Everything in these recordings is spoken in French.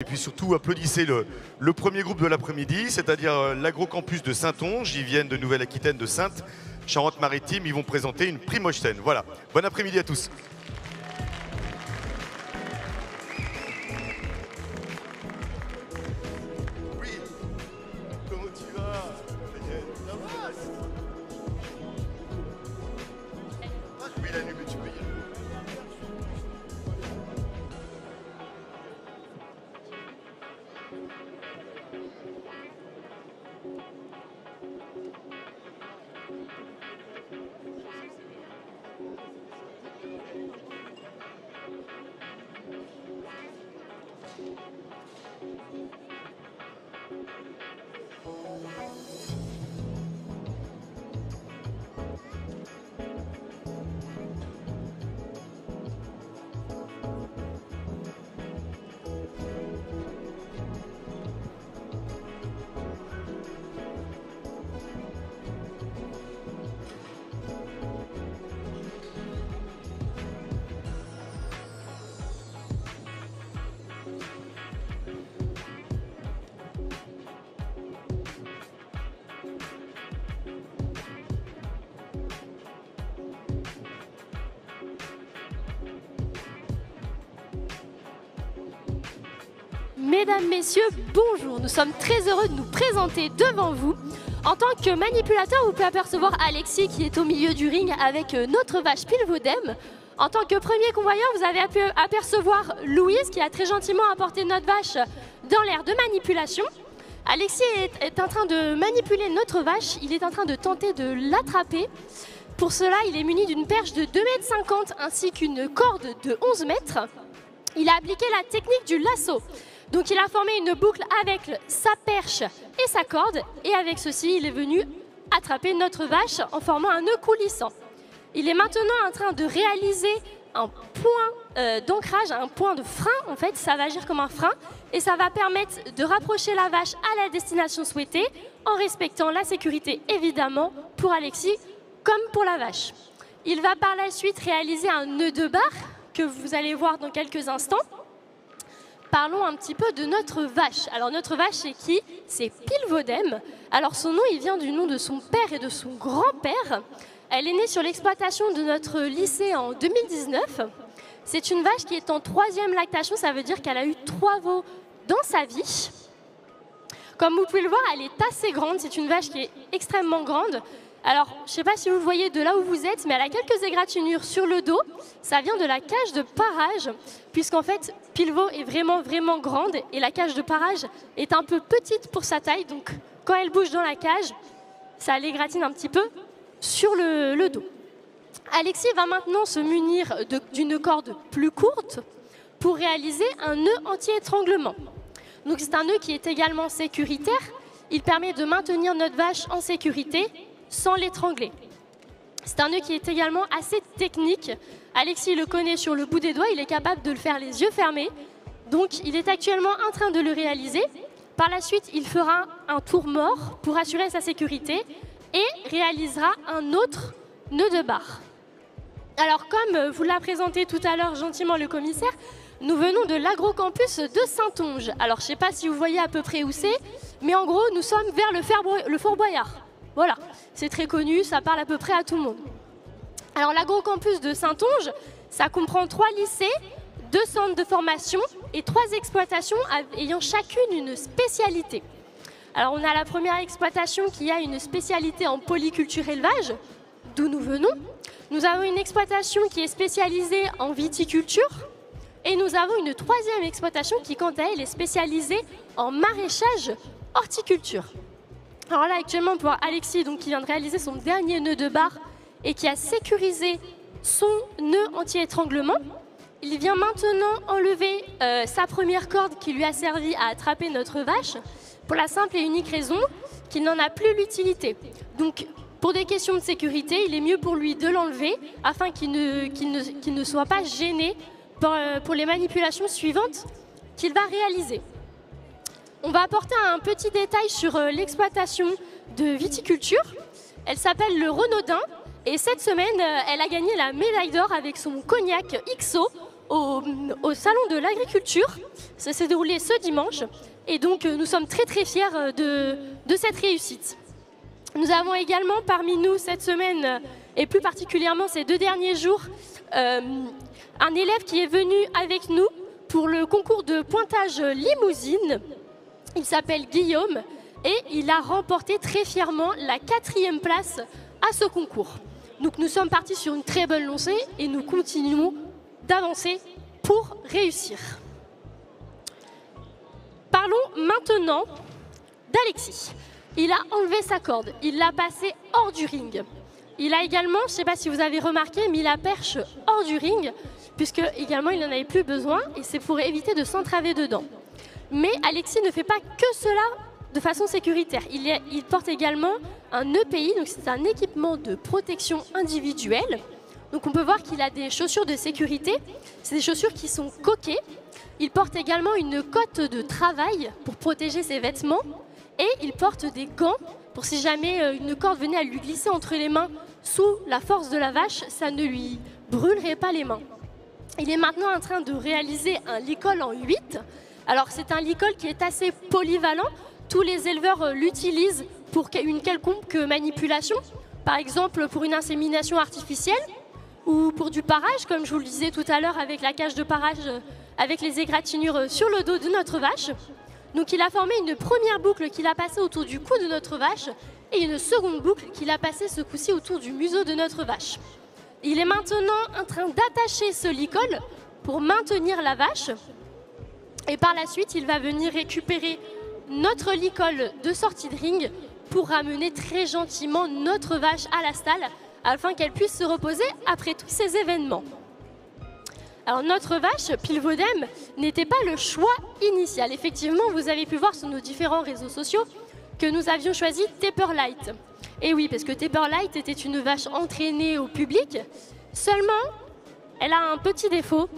Et puis surtout, applaudissez le premier groupe de l'après-midi, c'est-à-dire l'Agrocampus de Saintonge. Ils viennent de Nouvelle-Aquitaine, de Saintes, Charente-Maritime. Ils vont présenter une primoge scène. Voilà, bon après-midi à tous. Oui, comment tu vas? Oui, la nuit, mais tu peux y aller. Mesdames, Messieurs, bonjour. Nous sommes très heureux de nous présenter devant vous. En tant que manipulateur, vous pouvez apercevoir Alexis qui est au milieu du ring avec notre vache Pilvodem. En tant que premier convoyeur, vous avez pu apercevoir Louise qui a très gentiment apporté notre vache dans l'aire de manipulation. Alexis est en train de manipuler notre vache. Il est en train de tenter de l'attraper. Pour cela, il est muni d'une perche de 2,50 m ainsi qu'une corde de 11 mètres. Il a appliqué la technique du lasso. Donc il a formé une boucle avec sa perche et sa corde, et avec ceci, il est venu attraper notre vache en formant un nœud coulissant. Il est maintenant en train de réaliser un point d'ancrage, un point de frein, en fait, ça va agir comme un frein, et ça va permettre de rapprocher la vache à la destination souhaitée, en respectant la sécurité, évidemment, pour Alexis, comme pour la vache. Il va par la suite réaliser un nœud de barre, que vous allez voir dans quelques instants. Parlons un petit peu de notre vache. Alors notre vache, c'est qui? C'est Pilvodem. Alors son nom, il vient du nom de son père et de son grand-père. Elle est née sur l'exploitation de notre lycée en 2019. C'est une vache qui est en 3e lactation, ça veut dire qu'elle a eu 3 veaux dans sa vie. Comme vous pouvez le voir, elle est assez grande, c'est une vache qui est extrêmement grande. Alors, je ne sais pas si vous le voyez de là où vous êtes, mais elle a quelques égratignures sur le dos. Ça vient de la cage de parage, puisqu'en fait, Pilvo est vraiment grande et la cage de parage est un peu petite pour sa taille. Donc, quand elle bouge dans la cage, ça l'égratine un petit peu sur le dos. Alexis va maintenant se munir d'une corde plus courte pour réaliser un nœud anti-étranglement. Donc, c'est un nœud qui est également sécuritaire. Il permet de maintenir notre vache en sécurité sans l'étrangler. C'est un nœud qui est également assez technique. Alexis le connaît sur le bout des doigts, il est capable de le faire les yeux fermés. Donc il est actuellement en train de le réaliser. Par la suite, il fera un tour mort pour assurer sa sécurité et réalisera un autre nœud de barre. Alors comme vous l'a présenté tout à l'heure gentiment le commissaire, nous venons de l'Agrocampus de Saintonge. Alors je ne sais pas si vous voyez à peu près où c'est, mais en gros nous sommes vers le Fort Boyard. Voilà, c'est très connu, ça parle à peu près à tout le monde. Alors l'Agrocampus de Saintonge, ça comprend 3 lycées, 2 centres de formation et 3 exploitations ayant chacune une spécialité. Alors on a la première exploitation qui a une spécialité en polyculture élevage, d'où nous venons. Nous avons une exploitation qui est spécialisée en viticulture. Et nous avons une 3e exploitation qui, quant à elle, est spécialisée en maraîchage horticulture. Alors là, actuellement, pour Alexis, donc, qui vient de réaliser son dernier nœud de barre et qui a sécurisé son nœud anti-étranglement, il vient maintenant enlever sa première corde qui lui a servi à attraper notre vache pour la simple et unique raison qu'il n'en a plus l'utilité. Donc, pour des questions de sécurité, il est mieux pour lui de l'enlever afin qu'il ne soit pas gêné pour les manipulations suivantes qu'il va réaliser. On va apporter un petit détail sur l'exploitation de viticulture. Elle s'appelle le Renaudin et cette semaine, elle a gagné la médaille d'or avec son cognac XO au Salon de l'Agriculture. Ça s'est déroulé ce dimanche. Et donc, nous sommes très très fiers de cette réussite. Nous avons également parmi nous cette semaine, et plus particulièrement ces 2 derniers jours, un élève qui est venu avec nous pour le concours de pointage limousine. Il s'appelle Guillaume et il a remporté très fièrement la 4e place à ce concours. Donc nous sommes partis sur une très bonne lancée et nous continuons d'avancer pour réussir. Parlons maintenant d'Alexis. Il a enlevé sa corde, il l'a passée hors du ring. Il a également, je ne sais pas si vous avez remarqué, mis la perche hors du ring, puisque également il n'en avait plus besoin, et c'est pour éviter de s'entraver dedans. Mais Alexis ne fait pas que cela de façon sécuritaire. Il porte également un EPI, donc c'est un équipement de protection individuelle. Donc on peut voir qu'il a des chaussures de sécurité, c'est des chaussures qui sont coquées. Il porte également une cotte de travail pour protéger ses vêtements, et il porte des gants pour si jamais une corde venait à lui glisser entre les mains sous la force de la vache, ça ne lui brûlerait pas les mains. Il est maintenant en train de réaliser un licol en 8. Alors c'est un licol qui est assez polyvalent. Tous les éleveurs l'utilisent pour une quelconque manipulation. Par exemple pour une insémination artificielle ou pour du parage, comme je vous le disais tout à l'heure avec la cage de parage avec les égratignures sur le dos de notre vache. Donc il a formé une première boucle qu'il a passée autour du cou de notre vache et une seconde boucle qu'il a passée ce coup-ci autour du museau de notre vache. Il est maintenant en train d'attacher ce licol pour maintenir la vache. Et par la suite, il va venir récupérer notre licol de sortie de ring pour ramener très gentiment notre vache à la stalle afin qu'elle puisse se reposer après tous ces événements. Alors notre vache, Pilvodem, n'était pas le choix initial. Effectivement, vous avez pu voir sur nos différents réseaux sociaux que nous avions choisi Taperlight. Et oui, parce que Taperlight était une vache entraînée au public. Seulement, elle a un petit défaut,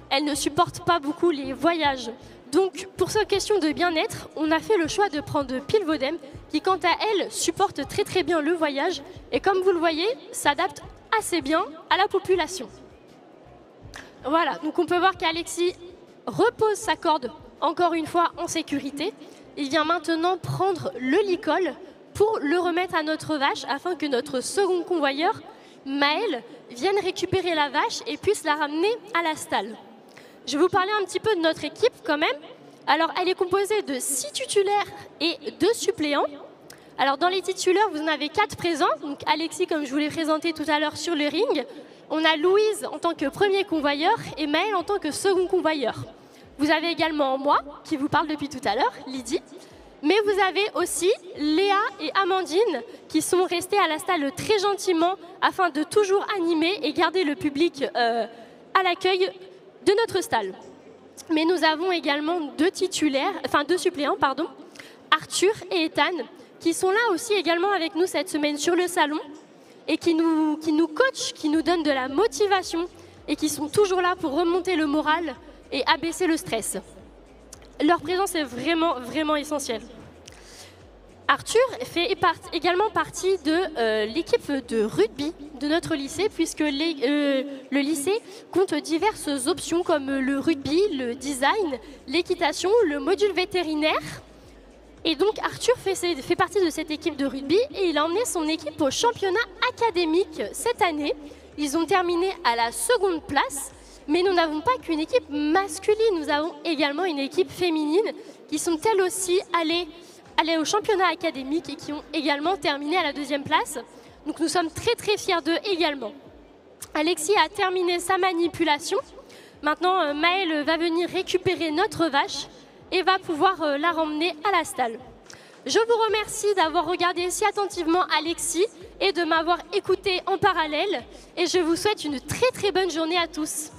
elle ne supporte pas beaucoup les voyages. Donc, pour cette question de bien-être, on a fait le choix de prendre Pilvodem, qui quant à elle, supporte très très bien le voyage, et comme vous le voyez, s'adapte assez bien à la population. Voilà, donc on peut voir qu'Alexis repose sa corde, encore une fois, en sécurité. Il vient maintenant prendre le licol pour le remettre à notre vache, afin que notre second convoyeur, Maël, vienne récupérer la vache et puisse la ramener à la stalle. Je vais vous parler un petit peu de notre équipe quand même. Alors, elle est composée de 6 titulaires et 2 suppléants. Alors, dans les titulaires, vous en avez 4 présents. Donc, Alexis, comme je vous l'ai présenté tout à l'heure sur le ring. On a Louise en tant que premier convoyeur et Maël en tant que second convoyeur. Vous avez également moi, qui vous parle depuis tout à l'heure, Lydie. Mais vous avez aussi Léa et Amandine, qui sont restées à la stalle très gentiment afin de toujours animer et garder le public à l'accueil de notre stalle. Mais nous avons également 2 suppléants, Arthur et Ethan, qui sont là aussi également avec nous cette semaine sur le salon et qui nous coachent, qui nous donnent de la motivation et qui sont toujours là pour remonter le moral et abaisser le stress. Leur présence est vraiment, vraiment essentielle. Arthur fait également partie de l'équipe de rugby de notre lycée, puisque le lycée compte diverses options comme le rugby, le design, l'équitation, le module vétérinaire. Et donc Arthur fait partie de cette équipe de rugby et il a emmené son équipe au championnat académique cette année. Ils ont terminé à la 2e place, mais nous n'avons pas qu'une équipe masculine, nous avons également une équipe féminine qui sont elles aussi allées au championnat académique et qui ont également terminé à la 2e place. Donc nous sommes très très fiers d'eux également. Alexis a terminé sa manipulation. Maintenant, Maël va venir récupérer notre vache et va pouvoir la ramener à la stalle. Je vous remercie d'avoir regardé si attentivement Alexis et de m'avoir écouté en parallèle. Et je vous souhaite une très très bonne journée à tous.